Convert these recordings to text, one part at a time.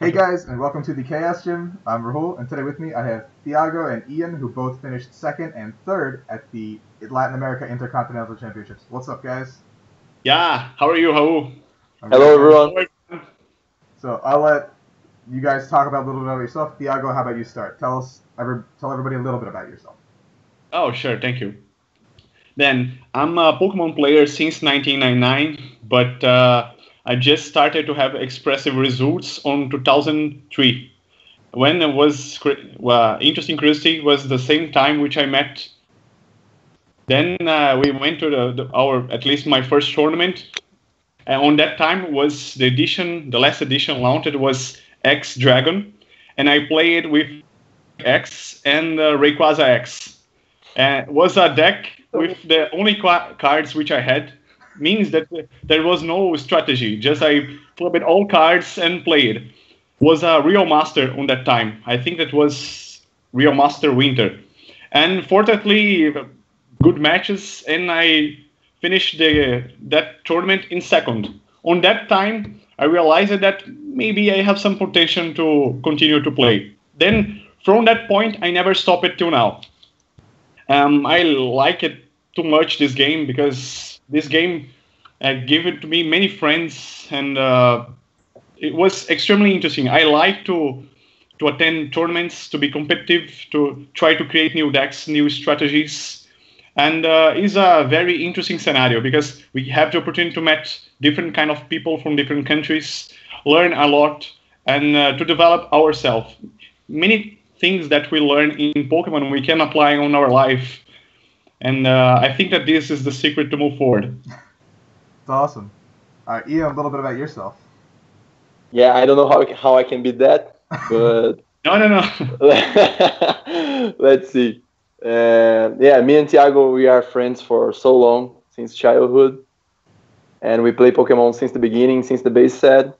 Hey guys, and welcome to the Chaos Gym. I'm Rahul, and today with me I have Thiago and Ian, who both finished second and third at the Latin America Intercontinental Championships. What's up, guys? Yeah, how are you, Rahul? Hello, everyone. So I'll let you guys talk about a little bit about yourself. Thiago, how about you start? Tell everybody a little bit about yourself. Oh, sure, thank you. Then, I'm a Pokemon player since 1999, but I just started to have expressive results on 2003. When it was interesting curiosity was the same time which I met. Then we went to our at least my first tournament. And on that time was the last edition launched was X Dragon, and I played with X and Rayquaza X. Was a deck with the only cards which I had. Means that there was no strategy. Just I clubbed all cards and played. Was a real master on that time. I think that was real master winter. And fortunately, good matches, and I finished that tournament in second. On that time, I realized that maybe I have some potential to continue to play. Then, from that point, I never stopped it till now. I like it too much, this game, because this game gave it to me many friends, and it was extremely interesting. I like to attend tournaments, to be competitive, to try to create new decks, new strategies. And it's a very interesting scenario because we have the opportunity to meet different kind of people from different countries, learn a lot, and to develop ourselves. Many things that we learn in Pokemon we can apply on our life. And I think that this is the secret to move forward. It's awesome. All right, Ian, a little bit about yourself. Yeah, I don't know how I can beat that, but No. let's see. Yeah, me and Thiago, we are friends for so long, since childhood. And we play Pokemon since the beginning, since the base set.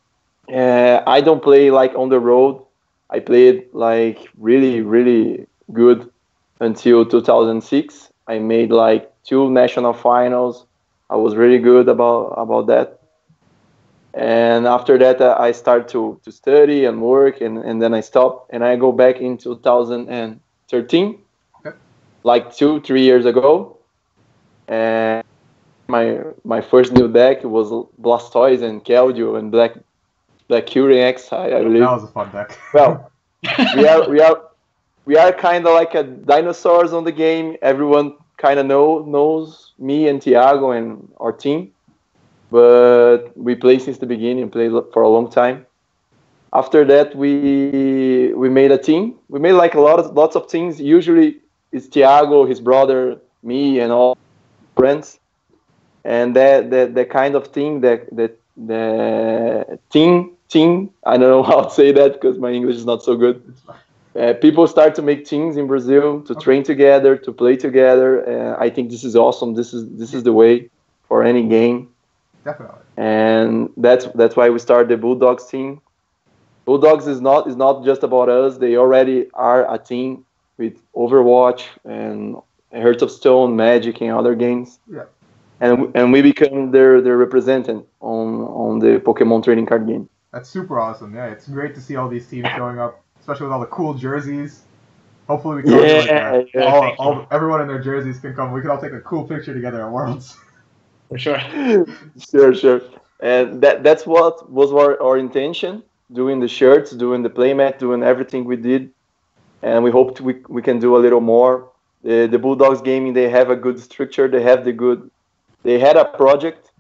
I don't play like on the road. I played like really, really good until 2006. I made like 2 national finals. I was really good about that. And after that, I start to study and work, and then I stop, and I go back in 2013, like 2-3 years ago. And my first new deck was Blastoise and Keldeo and Black Curie X, I believe. That was a fun deck. Well, we are kind of like a dinosaurs on the game. Everyone kind of knows me and Thiago and our team, but we play since the beginning, played for a long time. After that, we made a team. We made like lots of teams. Usually, it's Thiago, his brother, me, and all friends. And that kind of thing, the team. I don't know how to say that because my English is not so good. People start to make teams in Brazil to train together, to play together. I think this is awesome. This is the way for any game. Definitely. And that's why we started the Bulldogs team. Bulldogs is not just about us. They already are a team with Overwatch and Hearts of Stone, Magic, and other games. Yeah. And we become their representative on the Pokemon trading card game. That's super awesome. Yeah, it's great to see all these teams showing up, especially with all the cool jerseys. Hopefully we can everyone in their jerseys can come. We can all take a cool picture together at Worlds. For sure. Sure. And that's what was our intention, doing the shirts, doing the playmat, doing everything we did. And we hoped we can do a little more. The Bulldogs gaming, they have a good structure. They had a project,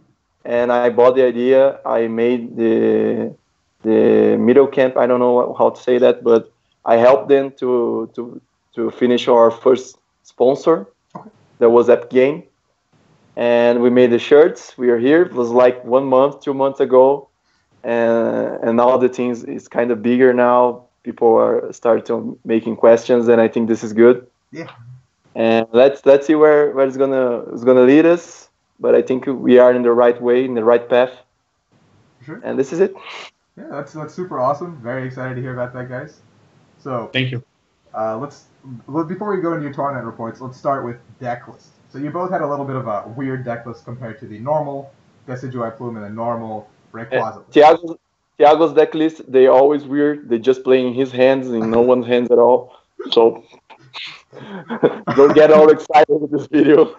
and I bought the idea. I made the middle camp. I don't know how to say that, but I helped them to finish our first sponsor. That was Epic Game. And we made the shirts. We are here. It was like 1 month, 2 months ago. And now the team is kind of bigger now. People are starting to making questions, and I think this is good. Yeah. And let's see where it's gonna lead us. But I think we are in the right way, in the right path. Sure. And this is it. Yeah, that's super awesome. Very excited to hear about that, guys. So thank you. Before we go into your tournament reports, let's start with deck list. So you both had a little bit of a weird deck list compared to the normal Decidueye Plume and the normal Rayquaza. Thiago's deck list, they always weird. They just play in his hands, in no one's hands at all. So don't get all excited with this video.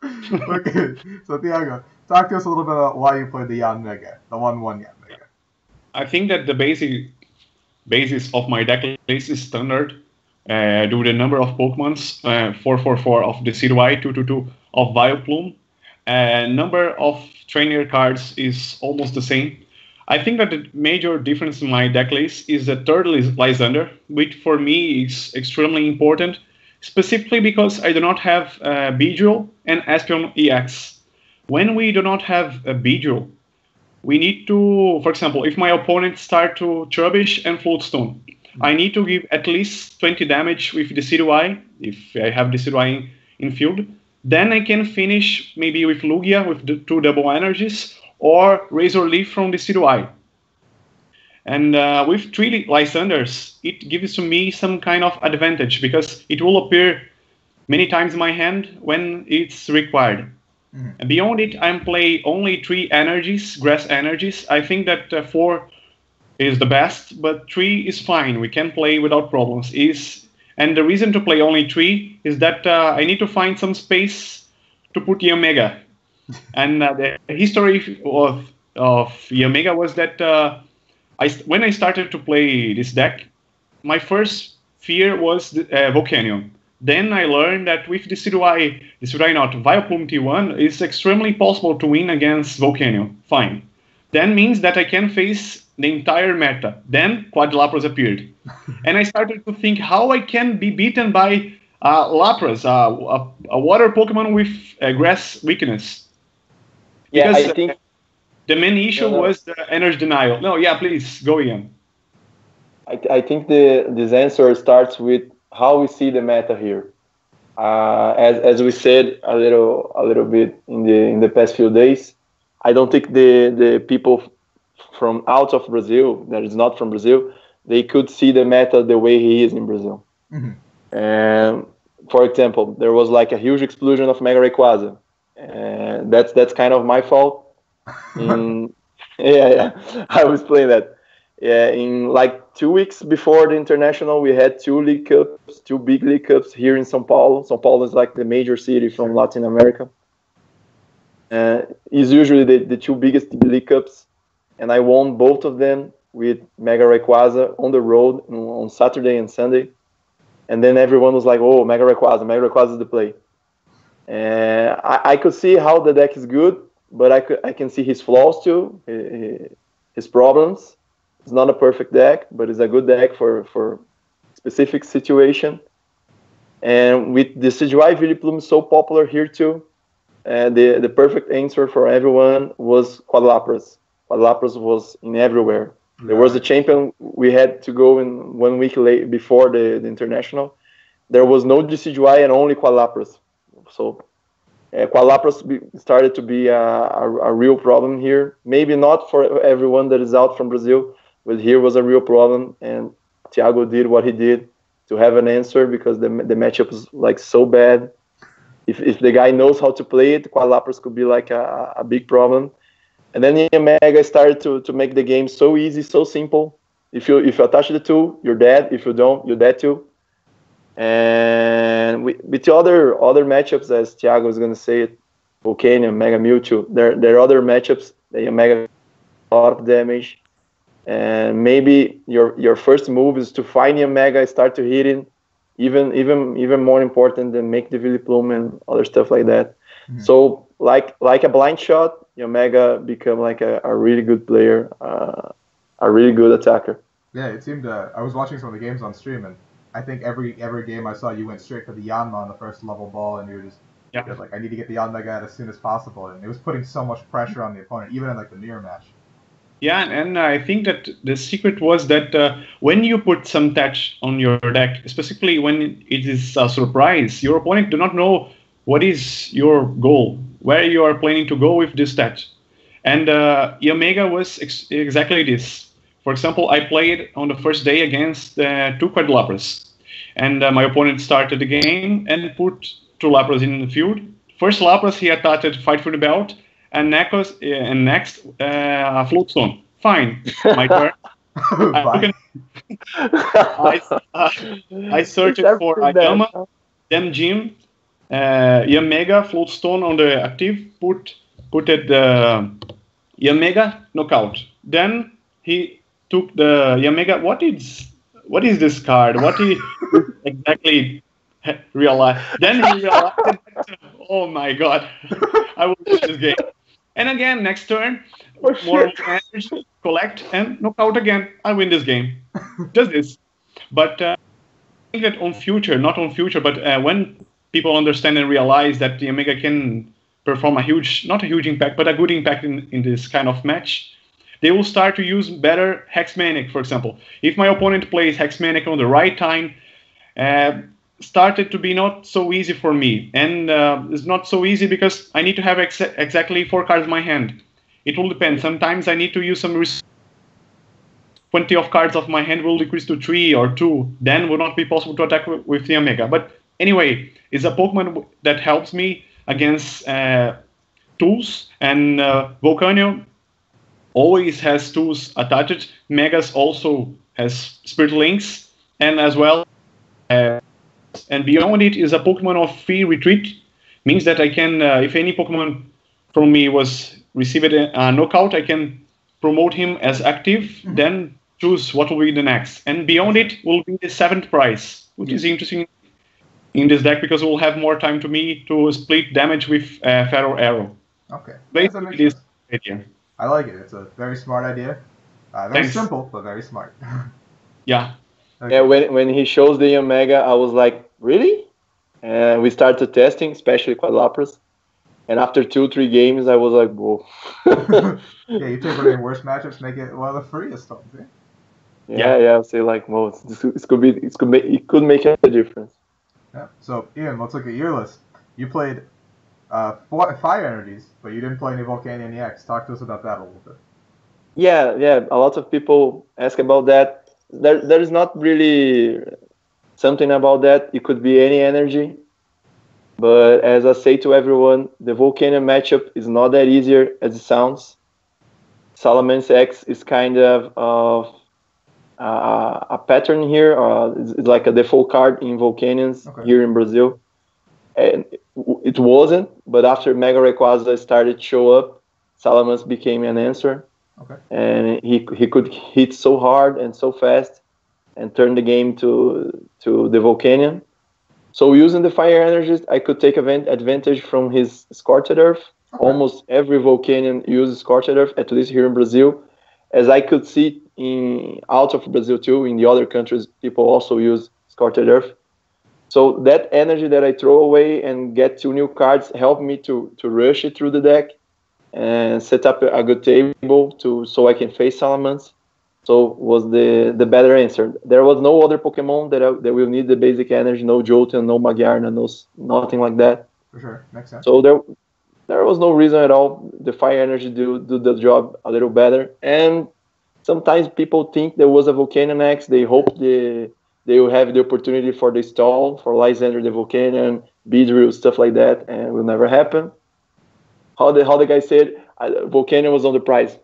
Okay, so Thiago, talk to us a little bit about why you played the Yanmega, the 1/1 Yanmega. I think that the basis of my deck list is standard. Due to the number of Pokemons, 444 of Decidueye, 222 of Plume. Number of trainer cards is almost the same. I think that the major difference in my deck list is the third Lysander, which for me is extremely important, specifically because I do not have Beedrill and Espion EX. When we do not have a Beedrill, we need to, for example, if my opponent start to Trubbish and Floatstone, I need to give at least 20 damage with Decidueye, if I have Decidueye in field. Then I can finish maybe with Lugia with the 2 double energies, or Razor Leaf from Decidueye. And with 3 Lysanders, it gives to me some kind of advantage, because it will appear many times in my hand when it's required. And beyond it, I'm playing only 3 energies, grass energies. I think that 4 is the best, but 3 is fine. We can play without problems. And the reason to play only 3 is that I need to find some space to put Yanmega. And the history of Yanmega was that when I started to play this deck, my first fear was Volcanion. Then I learned that with Decidueye not, Vileplume T1 is extremely possible to win against Volcanion. Fine. That means that I can face the entire meta. Then Quadlapras appeared. And I started to think how I can be beaten by Lapras, a water Pokemon with grass weakness. Because I think the main issue was the energy denial. No, yeah, please, go Ian. I think this answer starts with how we see the meta here. As we said a little bit in the past few days, I don't think the people from out of Brazil, that is not from Brazil, they could see the meta the way he is in Brazil. And for example, there was like a huge explosion of Mega Rayquaza, and that's kind of my fault. Yeah, I was playing that. Yeah, in like 2 weeks before the international, we had 2 League Cups, 2 big League Cups here in São Paulo. São Paulo is like the major city from Latin America. It's usually the 2 biggest League Cups, and I won both of them with Mega Rayquaza on the road on Saturday and Sunday. And then everyone was like, "Oh, Mega Rayquaza is the play." And I could see how the deck is good, but I can see his flaws too, his problems. It's not a perfect deck, but it's a good deck for specific situation. And with the Decidueye Plume so popular here too, the perfect answer for everyone was Quadlapras. Quadlapras was in everywhere. There was a champion we had to go in 1 week late before the international. There was no Decidueye and only Quadlapras. So Quadlapras started to be a real problem here. Maybe not for everyone that is out from Brazil, but here was a real problem. And Thiago did what he did to have an answer, because the matchup was like so bad. If the guy knows how to play it, Quadlapras could be like a big problem. And then Yanmega started to make the game so easy, so simple. If you attach the 2, you're dead. If you don't, you're dead too. And with the other matchups, as Thiago is going to say it, Volcanion, Mega Mewtwo, there are other matchups that Yanmega a lot of damage. And maybe your first move is to find Yanmega, start to hit it, even more important than make the Vileplume and other stuff like that. So like a blind shot, Yanmega become like a really good player, a really good attacker. Yeah, it seemed. I was watching some of the games on stream, and I think every game I saw, you went straight for the Yanma on the first level ball, and you were just like, I need to get the Yanmega out as soon as possible, and it was putting so much pressure on the opponent, even in like the mirror match. Yeah, and I think that the secret was that when you put some touch on your deck, specifically when it is a surprise, your opponent do not know what is your goal, where you are planning to go with this touch. And Yanmega was exactly this. For example, I played on the first day against 2 Quadlapras. And my opponent started the game and put 2 Lapras in the field. First Lapras, he attacked Fight for the Belt, and next Floatstone. Fine, my turn. Bye. I searched for Ayama, then Jim, Yanmega, Float Stone on the active, put it the Yanmega knockout. Then he took the Yanmega. What is this card? What he exactly realized? Then he realized, oh my god, I will lose this game. And again, next turn, more energy, collect, and knockout again. I win this game. Just this. But I think that not on future, but when people understand and realize that the Yanmega can perform not a huge impact, but a good impact in this kind of match, they will start to use better Hexmanic, for example. If my opponent plays Hexmanic on the right time, started to be not so easy for me. And it's not so easy because I need to have exactly 4 cards in my hand. It will depend. Sometimes I need to use some 20 of cards of my hand will decrease to 3 or 2. Then will not be possible to attack with the Yanmega. But anyway, it's a Pokemon that helps me against tools. And Volcanion always has tools attached. Megas also has Spirit Links. And as well, and beyond it is a Pokemon of free retreat. Means that I can, if any Pokemon from me was received a knockout, I can promote him as active, then choose what will be the next. And beyond it will be the 7th prize, which is interesting in this deck because it will have more time to me to split damage with Feral Arrow. Okay. Basically, this idea. I like it. It's a very smart idea. Very simple, but very smart. Yeah. Okay. Yeah, when he shows the Yanmega, I was like, really? And we started testing, especially Quadlapras. And after 2-3 games, I was like, whoa. Yeah, you take one of your worst matchups, make it one of the freest ones, eh? Yeah. I say like, whoa, it could make a difference. Yeah. So Ian, let's look at your list. You played 5 energies, but you didn't play any Volcanion EX. Talk to us about that a little bit. Yeah. A lot of people ask about that. There is not really something about that. It could be any energy. But as I say to everyone, the Volcanion matchup is not that easier as it sounds. Salamence X is kind of a pattern here. It's like a default card in Volcanions here in Brazil. And it wasn't, but after Mega Rayquaza started to show up, Salamence became an answer. Okay. And he could hit so hard and so fast and turn the game to the Volcanion. So using the fire energies, I could take advantage from his Scorched Earth. Okay. Almost every Volcanion uses Scorched Earth, at least here in Brazil. As I could see out of Brazil too, in the other countries, people also use Scorched Earth. So that energy that I throw away and get 2 new cards helped me to rush it through the deck and set up a good table so I can face Salamence. So was the better answer. There was no other Pokemon that will need the basic energy, no Jolteon, no Magyarna, nothing like that. For sure, makes sense. So there was no reason at all. The fire energy do the job a little better. And sometimes people think there was a Volcanion X. They hope they will have the opportunity for the stall, for Lysander the Volcanion, Beedrill, stuff like that, and it will never happen. How the guy said, Volcanion was on the prize.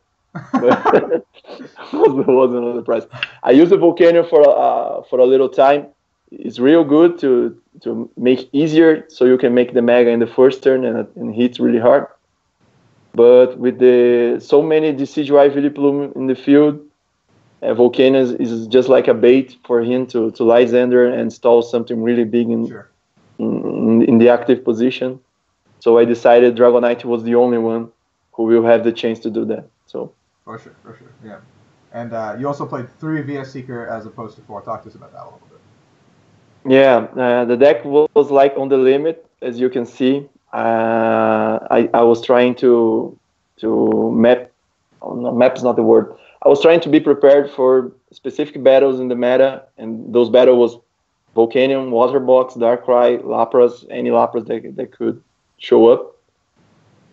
Wasn't on the price. I used the Volcanion for a little time. It's real good to make it easier, so you can make the Mega in the first turn and hit really hard. But with so many Decidueye Plume in the field, Volcanion is just like a bait for him to Lysander and stall something really big in the active position. So I decided Dragonite was the only one who will have the chance to do that. So. For sure, yeah. And you also played 3 VS Seeker as opposed to 4. Talk to us about that a little bit. Yeah, the deck was like on the limit, as you can see. I was trying to map. Map's not the word. I was trying to be prepared for specific battles in the meta, and those battles was Volcanion, Water Box, Darkrai, Lapras, any Lapras that could show up.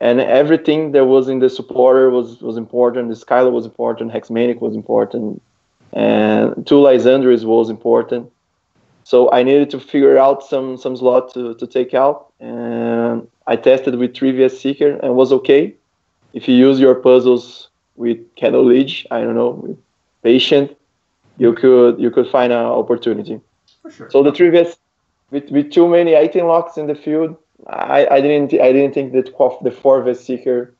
And everything that was in the supporter was important. The Skylar was important. Hexmanic was important. And 2 Lysandres was important. So I needed to figure out some slot to take out. And I tested with 3 VS Seeker and was okay. If you use your puzzles with Kettle League, I don't know, with patient, you could find an opportunity. For sure. So the trick with too many item locks in the field, I didn't think that the 4-Vest Seeker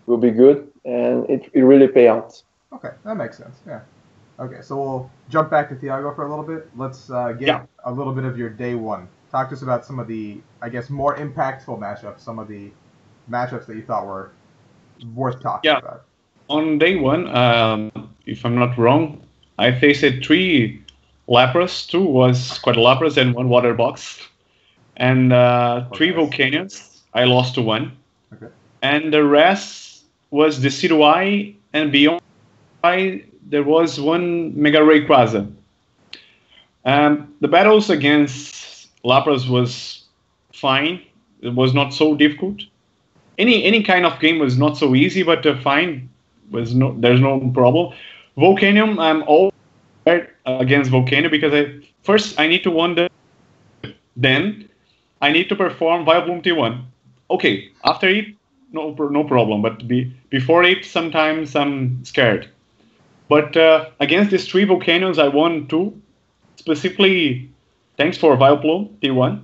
will be good, and it really pay out. Okay, that makes sense. Yeah. Okay, so we'll jump back to Thiago for a little bit. Let's get a little bit of your day one. Talk to us about some of the, I guess, more impactful matchups, some of the matchups that you thought were worth talking about. On day one, if I'm not wrong, I faced 3 Lapras. 2 was quite Lapras and 1 Water Box. And 3 Volcanions. I lost to 1. Okay. And the rest was Decidueye, and beyond there was 1 Mega Rayquaza. The battles against Lapras was fine. It was not so difficult. Any kind of game was not so easy, but fine. There's no problem. Volcanium, I'm all against Volcanium because first I need to win then I need to perform Vileplume T1. Okay, after it, no problem. But before it, sometimes I'm scared. But against these 3 Volcanions, I won 2. Specifically, thanks for Vileplume T1.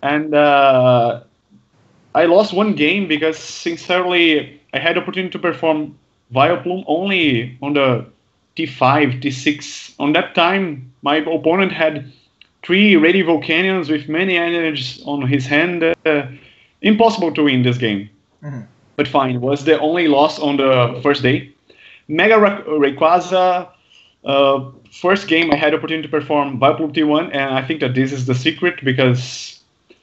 And I lost 1 game because, sincerely, I had the opportunity to perform Vileplume only on the T5, T6. On that time, my opponent had 3 ready Volcanions with many energies on his hand. Impossible to win this game. Mm-hmm. But fine, was the only loss on the first day. Mega Rayquaza, first game I had the opportunity to perform Vileplume T1, and I think that this is the secret because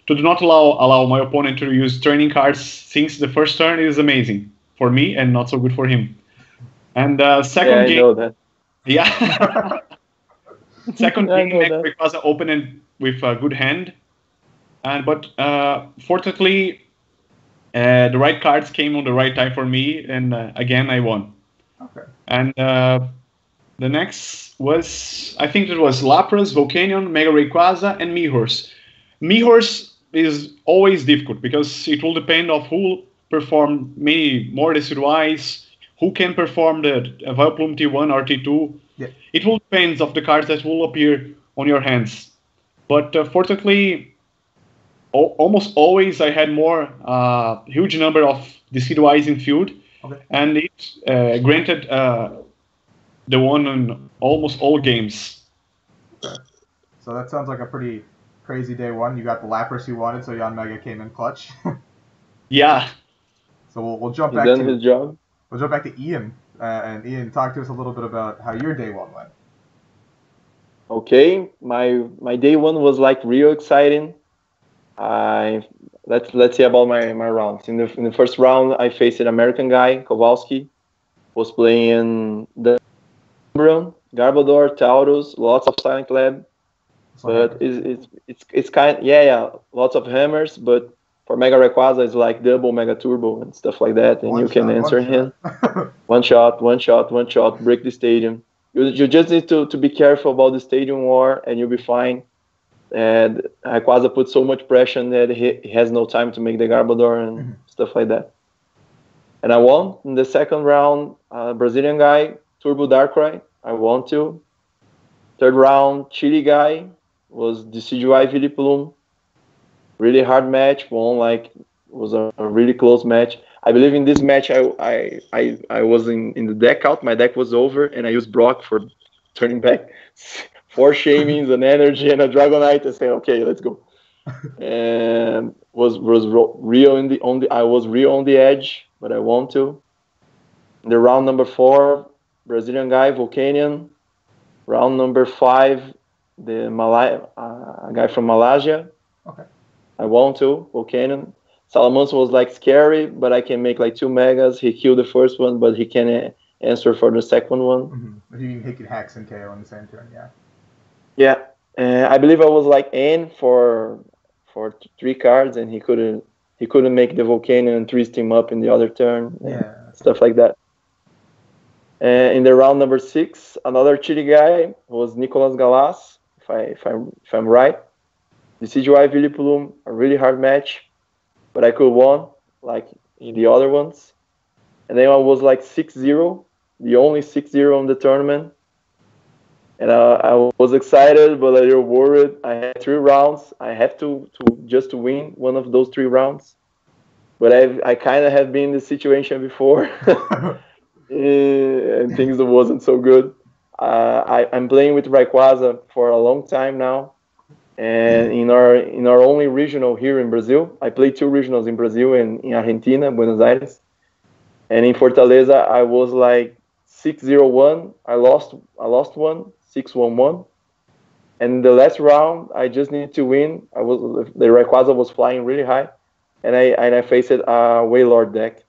to do not allow my opponent to use turning cards since the first turn is amazing for me and not so good for him. And second game, I know that. Yeah. Second game, Mega Rayquaza opened with a good hand, but fortunately, the right cards came on the right time for me, and again I won. Okay. And the next was, I think it was Lapras, Volcanion, Mega Rayquaza, and Mihor's. Mihor's is always difficult because it will depend on who perform many more Decidueyes, who can perform the Vileplume T1 or T2. Yeah. It will depend of the cards that will appear on your hands. But fortunately, almost always I had more huge number of Decidueyes in field, and it granted the one in almost all games. Okay. So that sounds like a pretty crazy day one. You got the Lapras you wanted, so Yanmega came in clutch. Yeah. So we'll jump back to his job. We'll jump back to Ian, and Ian, talk to us a little bit about how your day one went. Okay, my day one was like real exciting. Let's see about my rounds. In the first round, I faced an American guy, Kowalski, was playing the Garbodor, Taurus, lots of Silent Lab, but it's kind lots of hammers. But for Mega Rayquaza, it's like double Mega Turbo and stuff like that, and you can answer him. One shot, break the stadium. You just need to be careful about the stadium war, and you'll be fine. And Rayquaza put so much pressure on that he has no time to make the Garbodor and stuff like that. And I won in the second round. Brazilian guy, Turbo Darkrai, I won too. Third round, Chile guy was Decidueye Plume. Really hard match. Was a really close match. I believe in this match I was in the deck out. My deck was over, and I used Brock for turning back 4 Shamings, an Energy, and a Dragonite, and say, okay, let's go. And was real I was real on the edge, but I won too. In the round number 4, Brazilian guy, Volcanion. Round number 5, a guy from Malaysia. Okay. I won too, Volcanion. Salamence was like scary, but I can make like 2 megas. He killed the first one, but he can answer for the second one. Mm-hmm. He could Hex and KO in the same turn, yeah. Yeah, I believe I was like N for 3 cards, and he couldn't make the Volcanion and 3 steam up in the other turn. Yeah, stuff like that. In the round number 6, another Chile guy was Nicolas Galas, if I'm right. Decidueye Vileplume, a really hard match, but I could won like in the other ones. And then I was like 6-0 the only 6-0 in the tournament. And I was excited, but a little worried. I had 3 rounds. I have to just to win one of those 3 rounds. But I kind of have been in this situation before, and things wasn't so good. I'm playing with Rayquaza for a long time now, and in our only regional here in Brazil, I played 2 regionals in Brazil and in Argentina, Buenos Aires, and in Fortaleza I was like 6-0-1. I lost one, 6-1-1, and the last round I just needed to win. The Rayquaza was flying really high, and I faced a Wailord deck.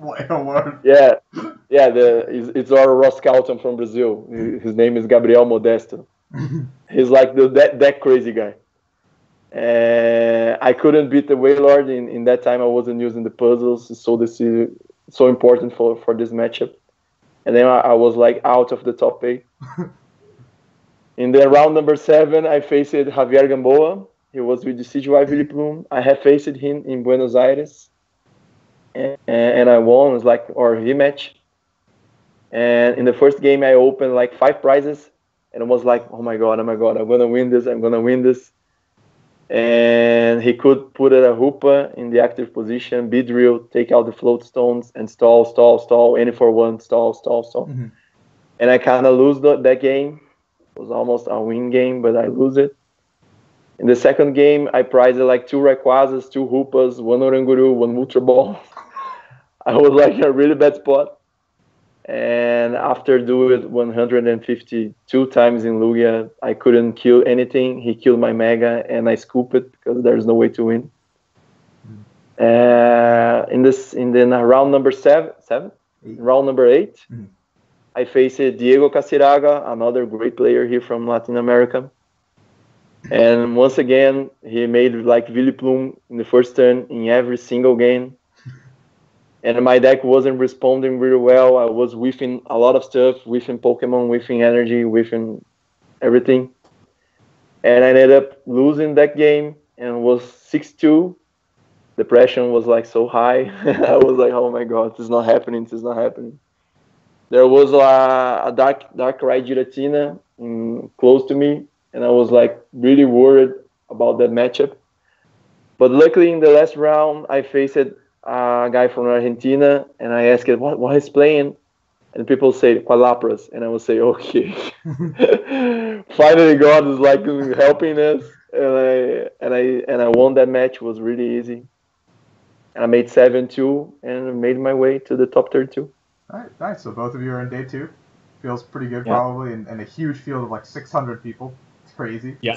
Wailord. Yeah. It's our Ross Calton from Brazil. His name is Gabriel Modesto. He's like that crazy guy. I couldn't beat the Wailord. In that time, I wasn't using the puzzles, so this is so important for this matchup. And then I was like out of the top 8. In the round number 7, I faced Javier Gamboa. He was with the Decidueye Plume. I have faced him in Buenos Aires, and I won. It was like our rematch. And in the first game, I opened like 5 prizes, and I was like, oh my god, I'm gonna win this. And he could put a Hoopa in the active position, Beedrill, take out the float stones, and stall, any for 1, stall. Mm-hmm. And I kind of lose that game. It was almost a win game, but I lose it. In the second game, I prized like 2 Rayquazas, 2 Hoopas, 1 Oranguru, 1 Ultra Ball. I was like in a really bad spot. And after doing it 152 times in Lugia, I couldn't kill anything. He killed my Mega, and I scooped it because there's no way to win. In round number 7, round number 8, mm-hmm. I faced Diego Casiraga, another great player here from Latin America. And once again, he made like Vileplume in the first turn in every single game. And my deck wasn't responding really well. I was whiffing a lot of stuff, whiffing Pokemon, whiffing energy, whiffing everything. And I ended up losing that game and was 6-2. The pressure was like so high. I was like, oh my god, this is not happening. There was a Darkrai Giratina close to me, and I was like really worried about that matchup. But luckily in the last round, I faced a guy from Argentina, and I asked what he's playing, and people say Qualapras, and I would say okay. Finally, God is like helping us, and I won that match. It was really easy, and I made 7-2 and made my way to the top 32. All right, nice. So both of you are in day 2. Feels pretty good, Yeah. probably, and a huge field of like 600 people. It's crazy. Yeah.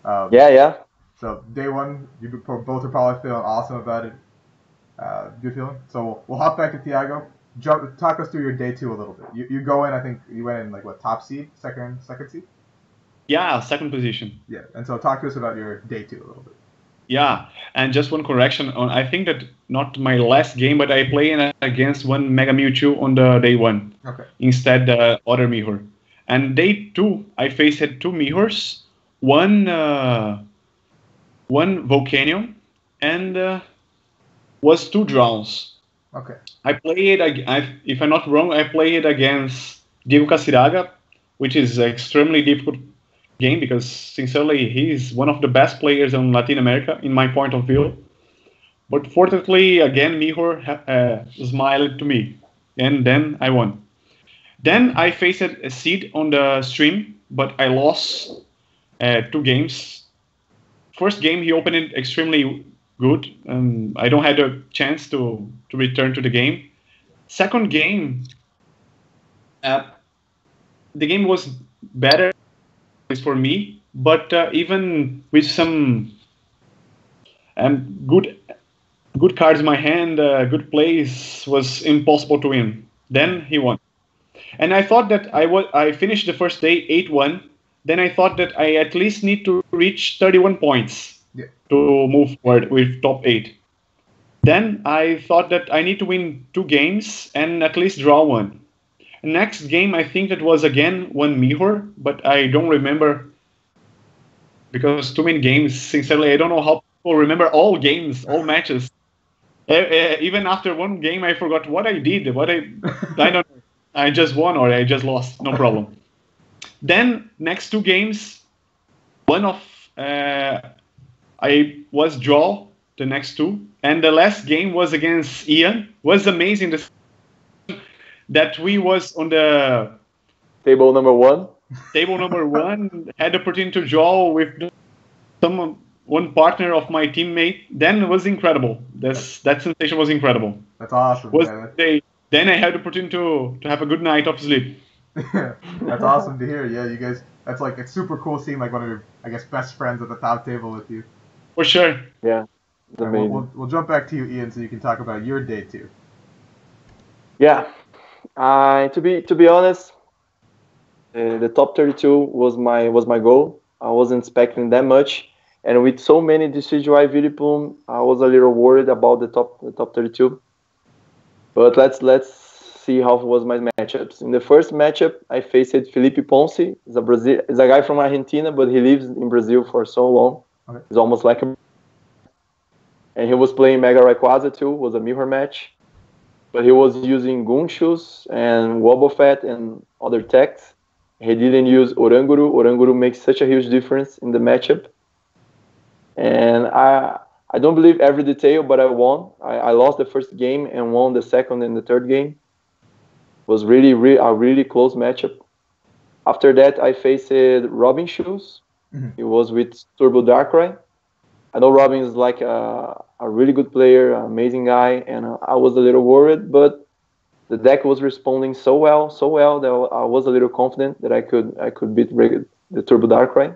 Yeah. So day 1, you both are probably feeling awesome about it. Good feeling. So we'll hop back to Thiago. Talk us through your day 2 a little bit. You go in. I think you went in like what, top seed, second seed. Yeah, second position. Yeah, and so talk to us about your day 2 a little bit. Yeah, and just one correction. I think that not my last game, but I played against one Mega Mewtwo on the day 1. Okay. Instead, the other Mihor. And day 2, I faced 2 Mihors, one Volcanion, and was 2 draws. Okay. I played, if I'm not wrong, I played against Diego Casiraga, which is an extremely difficult game because, sincerely, he's one of the best players in Latin America, in my point of view. But fortunately, again, Mihor smiled to me, and then I won. Then I faced a seed on the stream, but I lost 2 games. First game, he opened it extremely good. I don't have a chance to return to the game. Second game, the game was better for me, but even with some good cards in my hand, good plays, was impossible to win. Then he won. And I thought that I finished the first day 8-1. Then I thought that I at least need to reach 31 points. Yeah. To move forward with top 8. Then I thought that I need to win 2 games and at least draw 1. Next game, I think that was again one Mihor, but I don't remember because too many games. Sincerely, I don't know how people remember all games, all matches. Even after one game, I forgot what I did. I don't know. I just won or I just lost. No problem. Then next 2 games, one of I was draw the next 2, and the last game was against Ian. Was amazing that we was on the table number 1. Table number 1, had the opportunity to draw with one partner of my teammate. Then it was incredible. That sensation was incredible. That's awesome. Then I had the opportunity to have a good night of sleep. That's awesome to hear. Yeah, you guys. That's like, it's super cool seeing like one of your, I guess, best friends at the top table with you. For sure. Yeah. Right, we'll jump back to you, Ian, so you can talk about your day 2. Yeah. To be honest, the top 32 was my goal. I wasn't expecting that much, and with so many Decidueye Plume, I was a little worried about the top 32. But let's see how was my matchups. In the first matchup, I faced Felipe Ponce. He's a guy from Argentina, but he lives in Brazil for so long. Okay. He's almost like him. And he was playing Mega Rayquaza too. It was a mirror match. But he was using Goonshoes and Wobbuffet and other techs. He didn't use Oranguru. Oranguru makes such a huge difference in the matchup. And I don't believe every detail, but I won. I lost the first game and won the second and the third game. It was really a really close matchup. After that, I faced Robin Shoes. Mm-hmm. He was with Turbo Darkrai. I know Robin is like a really good player, an amazing guy, and I was a little worried, but the deck was responding so well that I was a little confident that I could beat the Turbo Darkrai.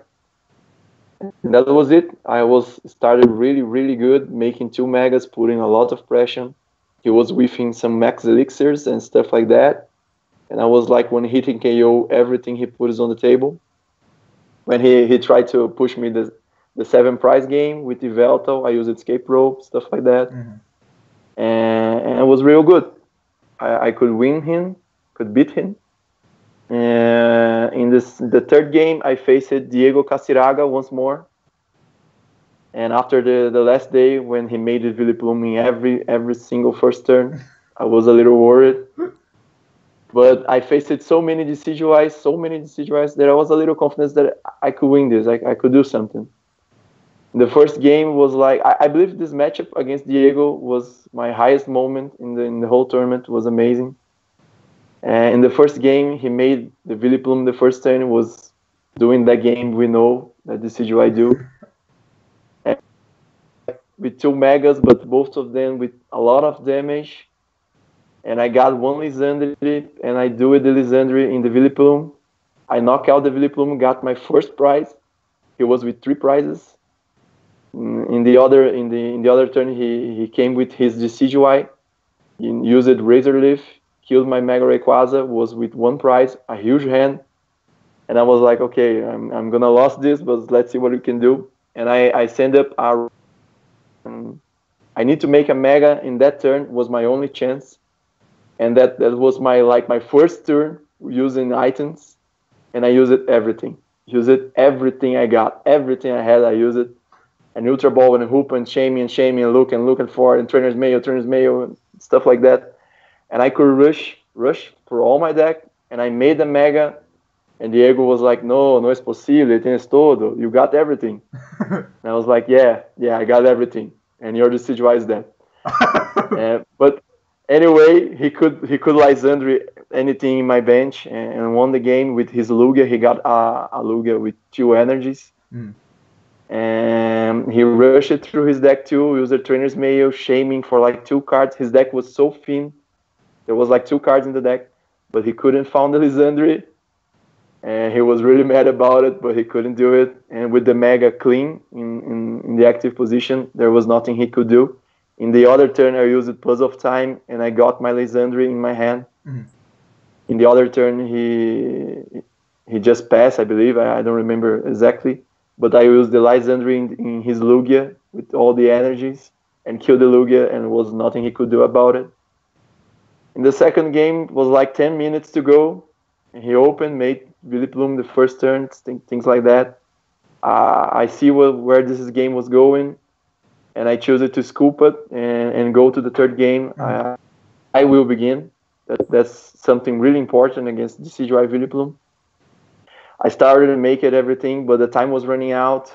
And that was it. I started really good, making 2 megas, putting a lot of pressure. He was whiffing some max elixirs and stuff like that. And I was like, when hitting KO, everything he puts on the table. When he tried to push me the 7 prize game with Yveltal, I used Escape Rope, stuff like that. Mm-hmm. And it was real good. I could win him, could beat him. In the third game, I faced Diego Casiraga once more. And after the last day, when he made the Plume in every single first turn, I was a little worried. But I faced so many Decidueyes that I was a little confident that I could win this. I could do something. The first game was like, I believe this matchup against Diego was my highest moment in the whole tournament. It was amazing. And in the first game, he made the Plume the first turn, was doing that game we know that Decidueye do. And with 2 megas, but both of them with a lot of damage. And I got 1 Lysandre, and I do it the Lysandre in the Plume. I knock out the Plume, got my first prize. He was with 3 prizes. In the other turn, he came with his Decidueye. He used Razor Leaf, killed my Mega Rayquaza, was with 1 prize, a huge hand. And I was like, okay, I'm gonna lose this, but let's see what we can do. And I send up I need to make a Mega in that turn, was my only chance. And that was my first turn using items. And I used everything. Used everything I got. Everything I had, I used it. And Ultra Ball and Hoop and Shamey and looking for and Trainer's Mayo, and stuff like that. And I could rush for all my deck, and I made the Mega, and Diego was like, no es posible, tienes todo, you got everything. And I was like, yeah, I got everything, and your Decidueye is dead. But anyway, he could Lysandre anything in my bench, and won the game with his Lugia. He got a Lugia with 2 energies. Mm. And he rushed it through his deck too, used the Trainer's Mail, shaming for like 2 cards. His deck was so thin. There was like 2 cards in the deck, but he couldn't find the Lysandre. And he was really mad about it, but he couldn't do it. And with the Mega clean in the active position, there was nothing he could do. In the other turn, I used Puzzle of Time, and I got my Lysandre in my hand. Mm-hmm. In the other turn, he just passed, I believe. I don't remember exactly. But I used the Lysandre in his Lugia with all the energies and killed the Lugia, and there was nothing he could do about it. In the second game, it was like 10 minutes to go. And he opened, made Plume the first turn, things like that. I see where this game was going. and I chose it to scoop it and go to the third game. I will begin. That's something really important against Decidueye Plume. I started to make it everything, but the time was running out,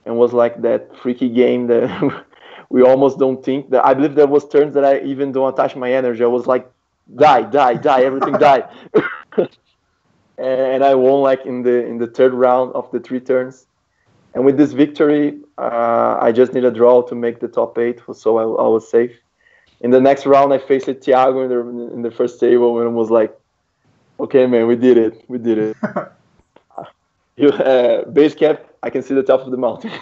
and was like that freaky game that we almost don't think that. I believe there was turns that I even don't attach my energy. I was like, die, everything die. And I won like in the third round of the 3 turns. And with this victory, I just need a draw to make the top 8, so I was safe. In the next round, I faced Thiago in the first table, and it was like, okay, man, we did it. Base camp, I can see the top of the mountain.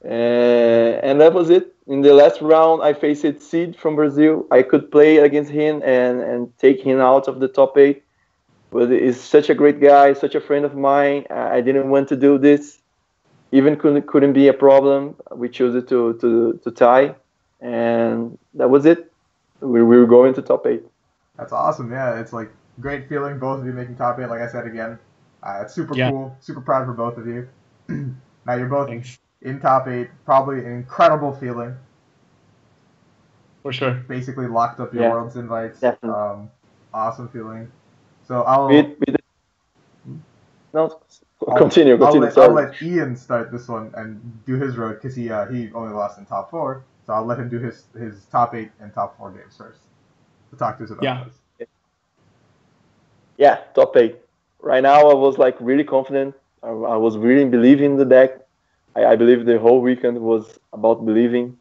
And that was it. In the last round, I faced Sid from Brazil. I could play against him and take him out of the top 8. But he's such a great guy, such a friend of mine. I didn't want to do this. Even couldn't be a problem. We chose it to tie. And that was it. We were going to top 8. That's awesome. Yeah, it's like great feeling, both of you making top 8, like I said again. It's super cool. Super proud for both of you. Now you're both in top 8. Probably an incredible feeling. For sure. Basically locked up your Worlds invites. Definitely. Awesome feeling. So I'll continue. I'll let Ian start this one and do his road because he only lost in top 4. So I'll let him do his top 8 and top 4 games first. To talk to us about this. Yeah, top 8. Right now I was like really confident. I was really believing in the deck. I believe the whole weekend was about believing,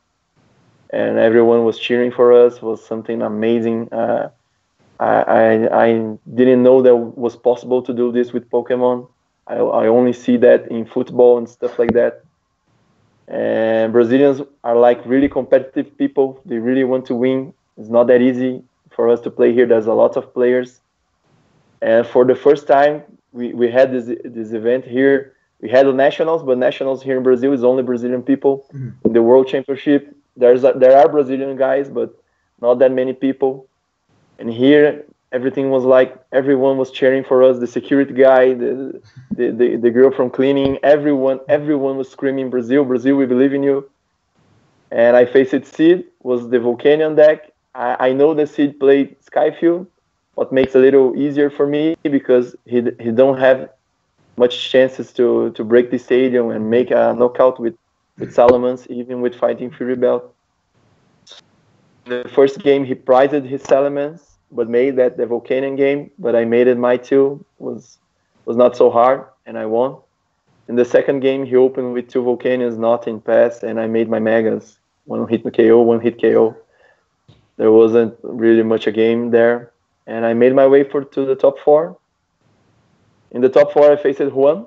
and everyone was cheering for us. It was something amazing. I didn't know that was possible to do this with Pokemon. I only see that in football and stuff like that. And Brazilians are like really competitive people. They really want to win. It's not that easy for us to play here. There's a lot of players. And for the first time, we had this event here. We had the nationals, but nationals here in Brazil is only Brazilian people. Mm-hmm. In the World Championship, there are Brazilian guys, but not that many people. And here, everything was like everyone was cheering for us. The security guy, the girl from cleaning, everyone was screaming, "Brazil, Brazil, we believe in you." And I faced Sid, was the Volcanion deck. I know that Sid played Skyfield, what makes it a little easier for me because he don't have much chances to break the stadium and make a knockout with Salamence, even with fighting Fury Belt. The first game he prized his Salamence, but made that the Volcanion game, but I made it my 2, was not so hard, and I won. In the second game, he opened with 2 Volcanions, not in pass, and I made my Megas. One hit KO. There wasn't really much a game there, and I made my way to the top 4. In the top 4, I faced Juan,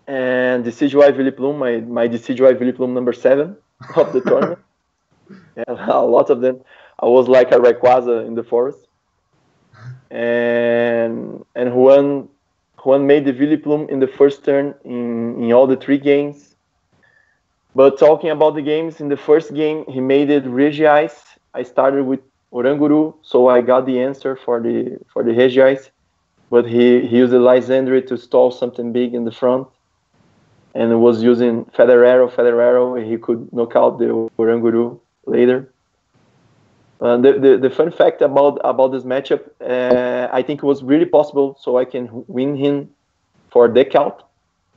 and Decidueye Plume, my Decidueye Plume number 7 of the tournament. Yeah, a lot of them. I was like a Rayquaza in the forest. And Juan made the Vileplume in the first turn in all the 3 games. But talking about the games, in the first game, he made it Regiais. I started with Oranguru, so I got the answer for the Regiais. But he used the Lysandre to stall something big in the front. And was using Feather Arrow, and he could knock out the Oranguru later. The fun fact about this matchup, I think it was really possible so I can win him for deck out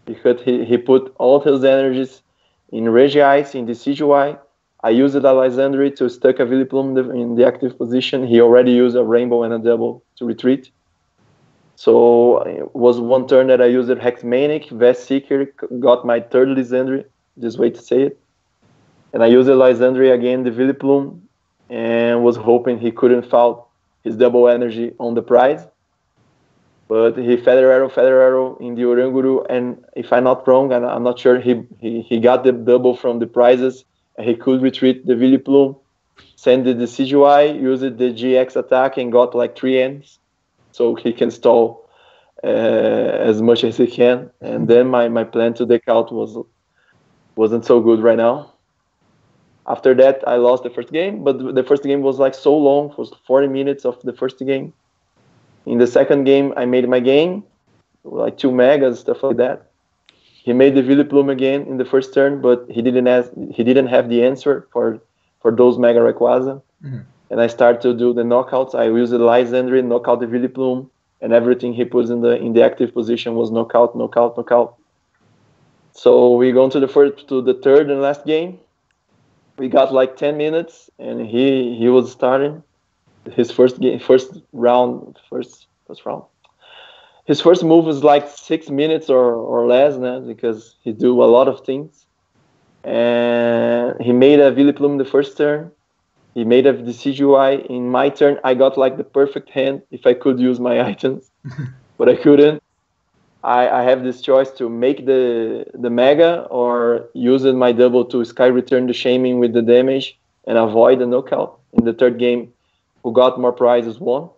because he put all his energies in Regiais, in Decidueye. I used a Lysandre to stuck a Vileplume in the active position. He already used a Rainbow and a Double to retreat. So it was one turn that I used a Hexmanic, Vest Seeker, got my third Lysandre, this way to say it. And I used a Lysandre again, the Vileplume, and was hoping he couldn't foul his double energy on the prize. But he Feather Arrow in the Oranguru, and if I'm not wrong, and I'm not sure, he got the double from the prizes, and he could retreat the Vileplume, send the Decidueye, use the GX attack, and got like 3 ends, so he can stall as much as he can. And then my plan to deck out wasn't so good right now. After that, I lost the first game, but the first game was like so long, it was 40 minutes of the first game. In the second game, I made my game, like 2 megas, stuff like that. he made the Vili Plume again in the first turn, but he didn't have the answer for those Mega Rayquaza. Mm-hmm. And I started to do the knockouts. I used the Lysandre, knock out the Vili Plume, and everything he puts in the active position was knockout, knockout, knockout. So we go to the third and last game. We got like 10 minutes, and he was starting his first round. His first move was like 6 minutes or less, because he do a lot of things. And he made a Vili Plume the first turn. He made a Decidueye. In my turn, I got like the perfect hand if I could use my items, but I couldn't. I have this choice to make the Mega or use my double to Sky Return the Shaming with the damage and avoid the knockout. In the third game, who got more prizes won.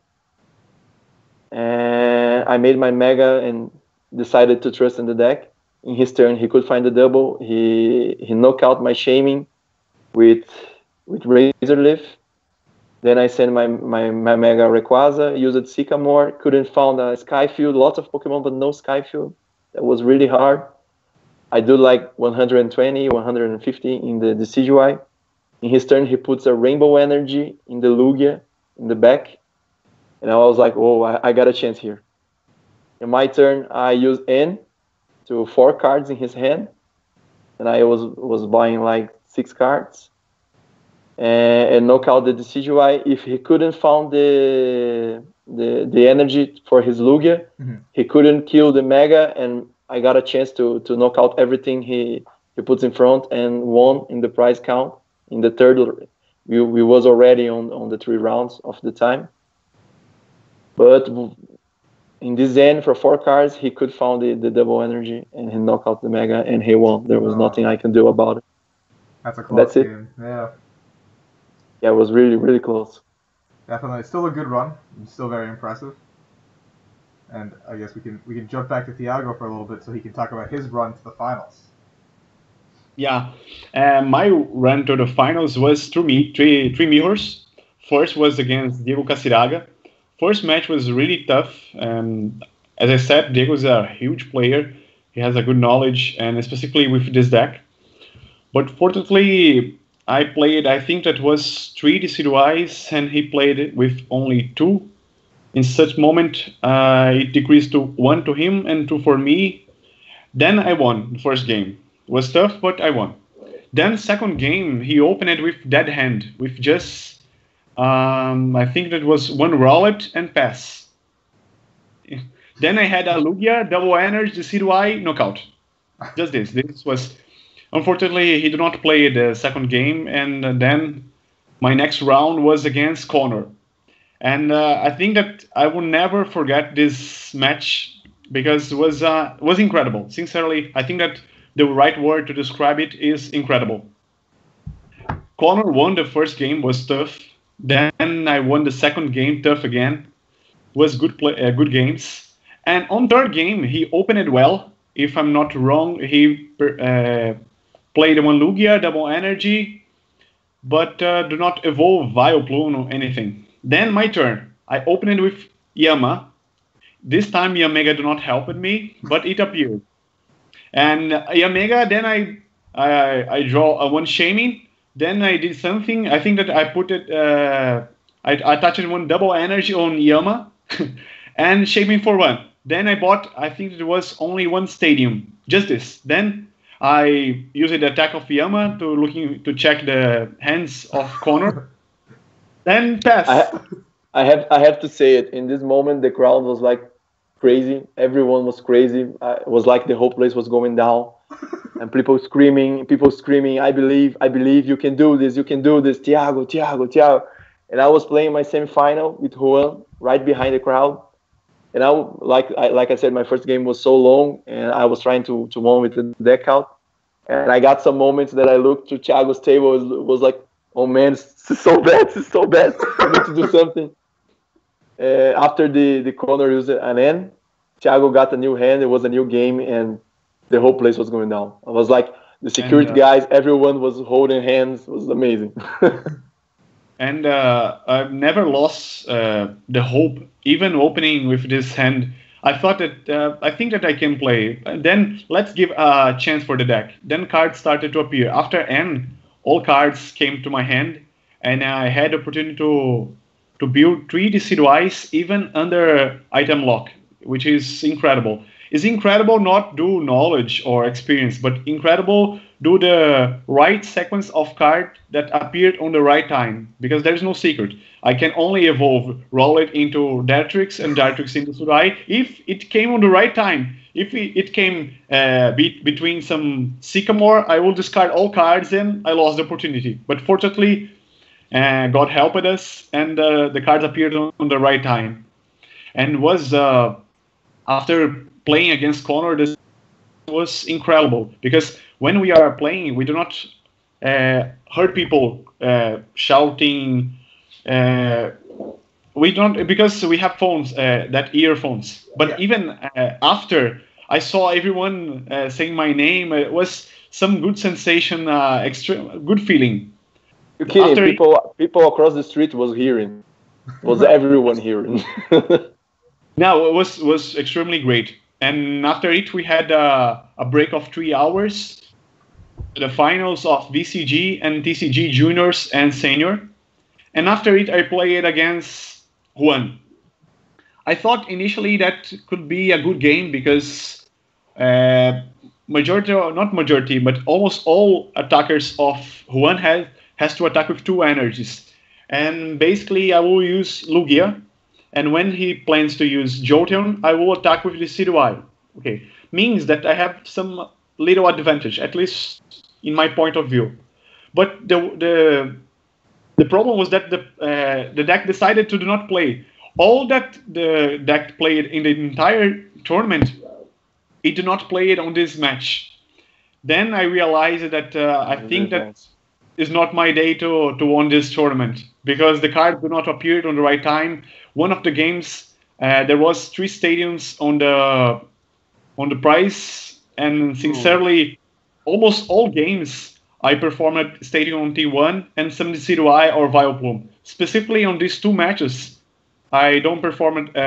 And I made my Mega and decided to trust in the deck. In his turn, he could find the double. He knocked out my Shaming with Razor Leaf. Then I sent my Mega Rayquaza, used Sycamore, couldn't find a Skyfield, lots of Pokemon, but no Skyfield. That was really hard. I do like 120, 150 in the Decidueye. In his turn, he puts a Rainbow Energy in the Lugia, in the back. And I was like, oh, I got a chance here. In my turn, I used N to 4 cards in his hand. And I was buying like 6 cards. And knock out the Decidueye. If he couldn't find the energy for his Lugia, he couldn't kill the Mega, and I got a chance to knock out everything he puts in front and won in the prize count. In the third, we was already on the 3 rounds of the time. But in this end, for 4 cards, he could find the double energy, and he knocked out the Mega, and he won. There was nothing I can do about it. That's a close game. Yeah, it was really, really close. Definitely. Still a good run. Still very impressive. And I guess we can jump back to Thiago for a little bit so he can talk about his run to the finals. Yeah. My run to the finals was through me, three mirrors. First was against Diego Casiraga. First match was really tough. As I said, Diego's a huge player. He has a good knowledge, and specifically with this deck. But fortunately, I played, I think that was 3 Decidueyes, and he played with only 2. In such moment, it decreased to 1 to him and 2 for me. Then I won the first game. It was tough, but I won. Then second game, he opened it with dead hand, with just, I think that was 1 Rowlet and pass. Then I had a Lugia, double energy, Decidueye, knockout. Just this. This was... Unfortunately, he did not play the second game, and then my next round was against Connor. And I think that I will never forget this match because it was incredible. Sincerely, I think that the right word to describe it is incredible. Connor won the first game, was tough. Then I won the second game, tough again. Was good games. And on third game, he opened it well. If I'm not wrong, he... played 1 Lugia, double energy, but do not evolve Vileplume or anything. Then my turn. I opened it with Yama. This time Yanmega did not help me, but it appeared. And Yanmega, then I draw 1 Shaming. Then I did something. I think that I put it. I touched 1 double energy on Yama, and Shaming for 1. Then I bought. I think it was only 1 Stadium. Just this. Then I used the attack of Yama to check the hands of Connor. Then pass. I have to say it. In this moment, the crowd was like crazy. Everyone was crazy. It was like the whole place was going down, and people screaming. I believe you can do this. You can do this, Thiago, Thiago, Thiago. And I was playing my semifinal with Juan right behind the crowd. And like I said, my first game was so long, and I was trying to win with the deck out. And I got some moments that I looked to Thiago's table, was like, oh man, this is so bad, I need to do something. After the corner used an N, Thiago got a new hand, it was a new game, and the whole place was going down. I was like, the security guys, everyone was holding hands, it was amazing. And I've never lost the hope, even opening with this hand. I thought that I think that I can play. And then let's give a chance for the deck. Then cards started to appear. After N, all cards came to my hand, and I had the opportunity to build 3 Decidueyes even under item lock, which is incredible. It's incredible not do knowledge or experience, but incredible do the right sequence of card that appeared on the right time, because there is no secret. I can only evolve, roll it into Dartrix and Dartrix into Decidueye if it came on the right time. If it came between some Sycamore, I will discard all cards and I lost the opportunity. But fortunately, God helped us, and the cards appeared on the right time. And was after playing against Connor, this was incredible, because when we are playing, we do not hurt people shouting. We don't, because we have phones, that earphones. But even after I saw everyone saying my name, it was some good sensation, extreme good feeling. You're kidding? People across the street was hearing. Was everyone hearing? No, it was extremely great. And after it, we had a break of 3 hours. The finals of VCG and TCG juniors and senior. And after it, I played against Juan. I thought initially that could be a good game because majority, or not majority, but almost all attackers of Juan has to attack with 2 energies. And basically, I will use Lugia. And when he plans to use Jolteon, I will attack with the Decidueye. Okay, means that I have some little advantage, at least in my point of view. But the problem was that the deck decided to do not play. All that the deck played in the entire tournament, it did not play it on this match. Then I realized that I think that is not my day to win this tournament, because the cards do not appear on the right time. One of the games, there was 3 stadiums on the prize, and sincerely, almost all games I performed at Stadium on T1 and some Decidueye or Plume. Specifically on these 2 matches, I don't perform it.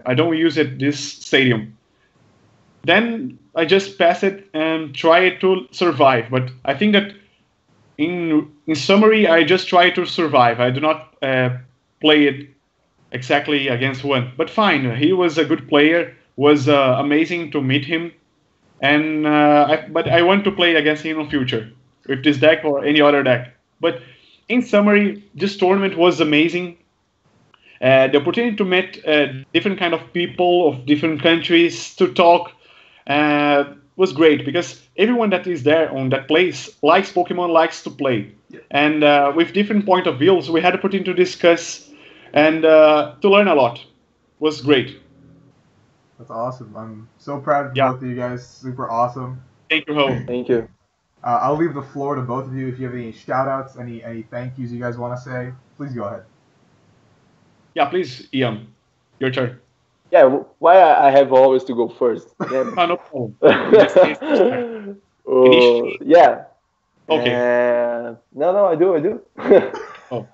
I don't use it this stadium. Then I just pass it and try to survive. But I think that in summary, I just try to survive. I do not play it exactly against one. But fine, he was a good player. Was amazing to meet him. And but I want to play against him in the future with this deck or any other deck. But in summary, this tournament was amazing. The opportunity to meet different kind of people of different countries to talk was great, because everyone that is there on that place likes Pokemon, likes to play. And with different point of views, we had the opportunity to discuss and to learn a lot. It was great. That's awesome. I'm so proud of both of you guys. Super awesome. Thank you, Rahul. Thank you. I'll leave the floor to both of you. If you have any shout-outs, any thank yous you guys want to say, please go ahead. Yeah, please, Ian. Your turn. Yeah, why I have always to go first? Yeah. No problem. Yeah. Okay. No, I do. Oh.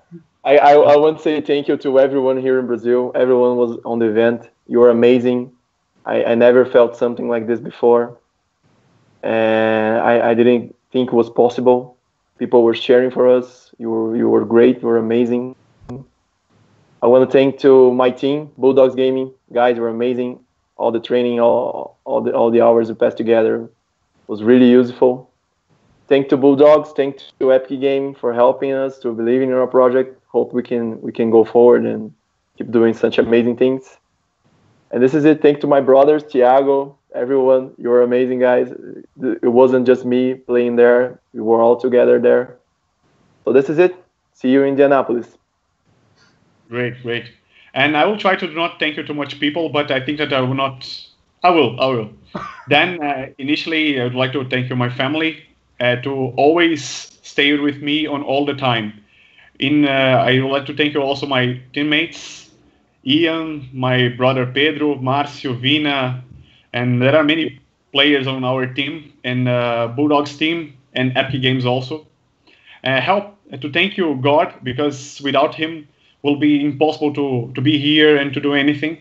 I want to say thank you to everyone here in Brazil. Everyone was on the event. You were amazing. I never felt something like this before. And I didn't think it was possible. People were cheering for us. You were great. You were amazing. I want to thank to my team, Bulldogs Gaming. Guys were amazing. All the training, all the hours we passed together was really useful. Thank to Bulldogs. Thank to Epic Gaming for helping us, to believing in our project. Hope we can go forward and keep doing such amazing things. And this is it. Thank to my brothers, Thiago, everyone. You're amazing, guys. It wasn't just me playing there. We were all together there. So this is it. See you in Indianapolis. Great. And I will try to not thank you too much people, but I think that I will not. I will. Then initially, I would like to thank you, my family, to always stay with me on all the time. I would like to thank you also my teammates, Ian, my brother Pedro, Marcio, Vina, and there are many players on our team and Bulldogs team and Epic Games also. Help to thank you, God, because without him, will be impossible to be here and to do anything.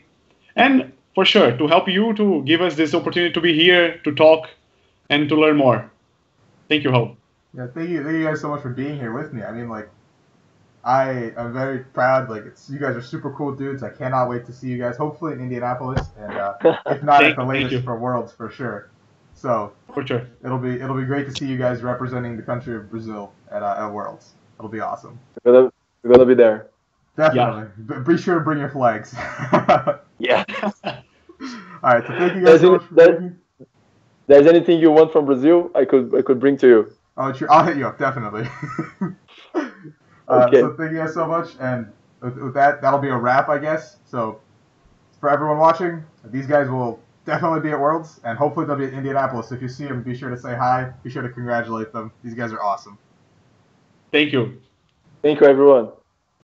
And for sure, to help you to give us this opportunity to be here, to talk, and to learn more. Thank you, Rahul. Yeah, thank you guys so much for being here with me. I mean, like, I am very proud. Like, you guys are super cool dudes. I cannot wait to see you guys. Hopefully in Indianapolis, and if not at the latest for Worlds for sure. So for sure, it'll be great to see you guys representing the country of Brazil at Worlds. It'll be awesome. We're gonna be there. Definitely. Yeah. Be sure to bring your flags. Yeah. All right. So thank you guys so much for being here. There's anything you want from Brazil, I could bring to you. Oh, sure. I'll hit you up, definitely. Okay. So thank you guys so much, and with that, that'll be a wrap, I guess. So for everyone watching, these guys will definitely be at Worlds, and hopefully they'll be at Indianapolis. So if you see them, be sure to say hi. Be sure to congratulate them. These guys are awesome. Thank you. Thank you, everyone.